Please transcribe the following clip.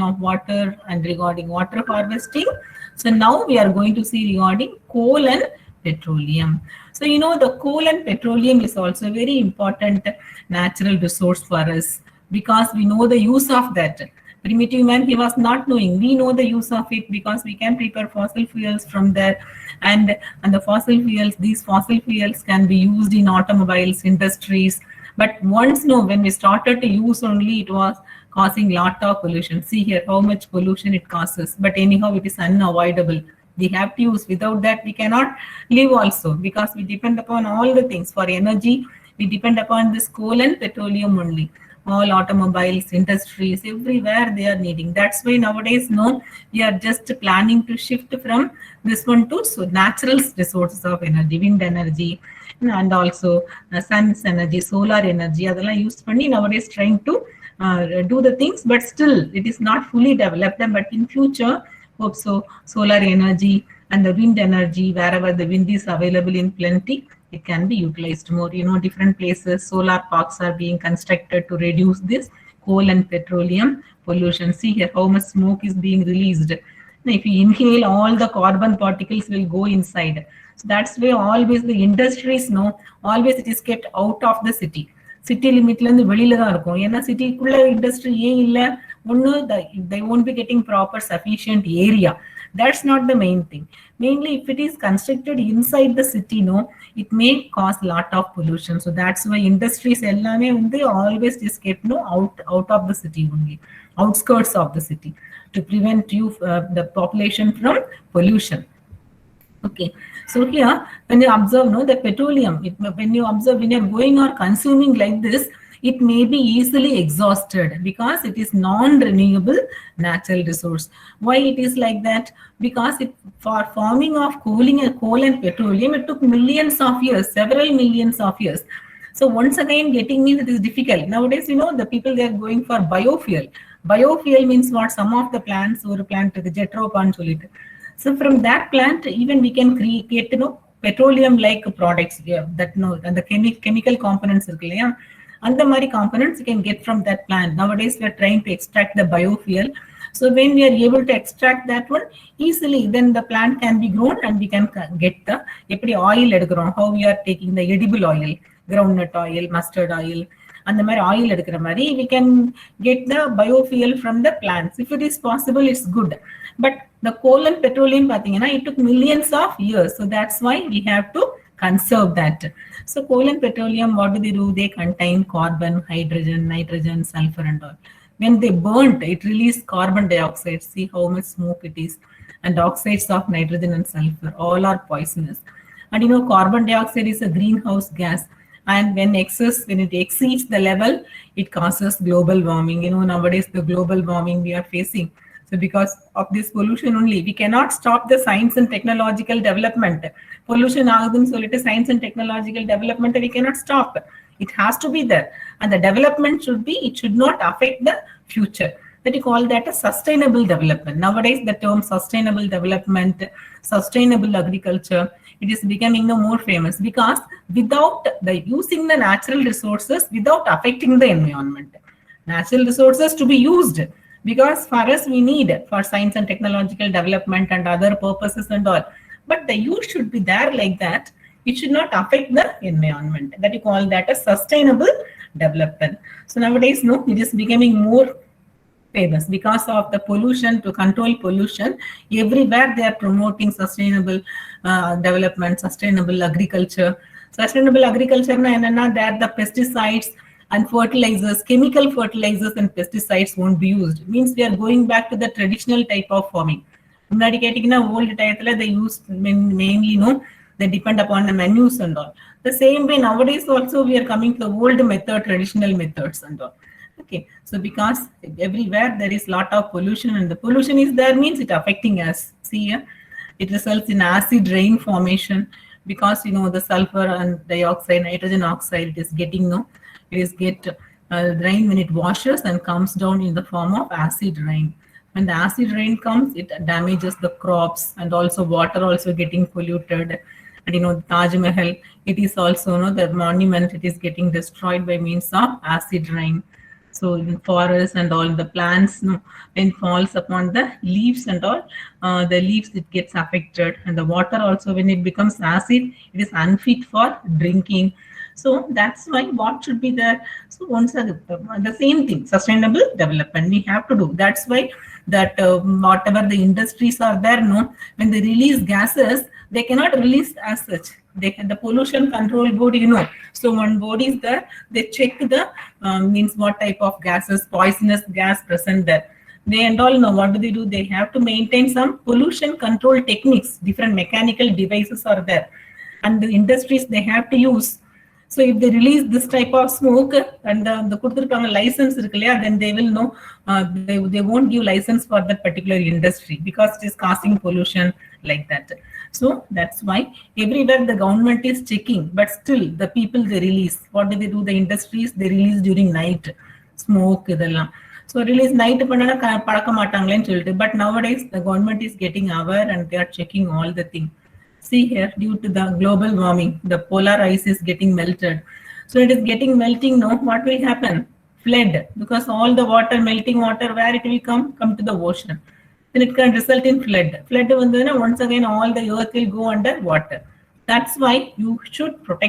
of water and regarding water harvesting. So now we are going to see regarding coal and petroleum. So the coal and petroleum is also a very important natural resource for us because we know the use of that. Primitive man, he was not knowing. We know the use of it because we can prepare fossil fuels from there, and the fossil fuels, these fossil fuels can be used in automobiles, industries. But once when we started to use only, it was causing lot of pollution. See here how much pollution it causes. But anyhow, it is unavoidable. We have to use. Without that, we cannot live also because we depend upon all the things for energy. We depend upon this coal and petroleum only. All automobiles, industries, everywhere they are needing. That's why nowadays, we are just planning to shift from this one to natural resources of energy, wind energy, and also sun's energy, solar energy. Adala used panni nowadays trying to do the things, but still it is not fully developed. But in future, hope so. Solar energy and the wind energy, wherever the wind is available in plenty, it can be utilized more. Different places, solar parks are being constructed to reduce this coal and petroleum pollution. See here how much smoke is being released. If you inhale, all the carbon particles will go inside. So that's why always the industries always it is kept out of the city. City limitல இருந்து வெளியில தான் இருக்கும். ஏன்னா சிட்டிக்குள்ள industry ஏன் இல்லை, ஒன்று they won't be getting proper sufficient area. That's not the main thing. Mainly if it is constructed inside the city, it may cause lot of pollution. So that's why industries எல்லாமே always is kept out of the city only, outskirts of the city, to prevent the population from pollution. Okay, so here when you observe the petroleum, when you're going or consuming like this, it may be easily exhausted because it is non-renewable natural resource. Why it is like that? Because for forming of coal and petroleum, it took millions of years, several millions of years. So once again, getting means it is difficult. Nowadays, the people, they are going for biofuel. Biofuel means what? Some of the plants or plant jetropan solid. So from that plant, even we can create petroleum-like products that and the chemical components and the mari components you can get from that plant. Nowadays we are trying to extract the biofuel. So when we are able to extract that one easily, then the plant can be grown and we can get the oil edukurom, how we are taking the edible oil, groundnut oil, mustard oil, and the oil edukra mari we can get the biofuel from the plants. If it is possible, it's good. But the coal and petroleum, it took millions of years. So that's why we have to conserve that. So coal and petroleum, what do? They contain carbon, hydrogen, nitrogen, sulfur and all. When they burnt, it released carbon dioxide. See how much smoke it is. And oxides of nitrogen and sulfur, all are poisonous. And carbon dioxide is a greenhouse gas. And when it exceeds the level, it causes global warming. Nowadays the global warming we are facing. So because of this pollution only, we cannot stop the science and technological development. Pollution agudum solittu science and technological development we cannot stop. It has to be there. And the development it should not affect the future. That you call that a sustainable development. Nowadays the term sustainable development, sustainable agriculture, it is becoming more famous because without using the natural resources, without affecting the environment. Natural resources to be used. Because for us, we need for science and technological development and other purposes and all. But the use should be there like that. It should not affect the environment. That you call that a sustainable development. So nowadays, it is becoming more famous because of the pollution. To control pollution, everywhere they are promoting sustainable development, sustainable agriculture. Sustainable agriculture, there are the pesticides and fertilizers, chemical fertilizers and pesticides won't be used. It means we are going back to the traditional type of farming. Old type they use mainly they depend upon the manures and all. The same way nowadays also we are coming to the old method, traditional methods and all. Okay, so because everywhere there is lot of pollution and the pollution is there means it affecting us. See here, it results in acid rain formation because the sulfur and dioxide, nitrogen oxide, it is getting rain when it washes and comes down in the form of acid rain. When the acid rain comes, it damages the crops and also water also getting polluted. And Taj Mahal, it is also the monument, it is getting destroyed by means of acid rain. So in forests and all the plants, no, when falls upon the leaves and all, the leaves it gets affected, and the water also when it becomes acid, it is unfit for drinking. So that's why what should be there. So once the same thing, sustainable development we have to do. That's why that whatever the industries are there, no, when they release gases, they cannot release as such. They can, the pollution control board, you know. So one board is there. They check the means what type of gases, poisonous gas present there. They and all know what do they do. They have to maintain some pollution control techniques. Different mechanical devices are there, and the industries they have to use. So if they release this type of smoke and the கொடுத்திருப்பாங்க license இருக்கு இல்லையா, then they will know they won't give license for that particular industry because it is causing pollution like that. So that's why everywhere the government is checking, but still the people they release. What do they do? The industries they release during night smoke இதெல்லாம். So release night பண்ணனா பழக்க மாட்டாங்களேன்னு சொல்லிட்டு. But nowadays the government is getting aware and they are checking all the thing. See here, due to the global warming, the polar ice is getting melted. So it is getting melting now. What will happen? Flood, because all the water, melting water, where it will come to the ocean. Then it can result in flood. Flood, once again, all the earth will go under water. That's why you should protect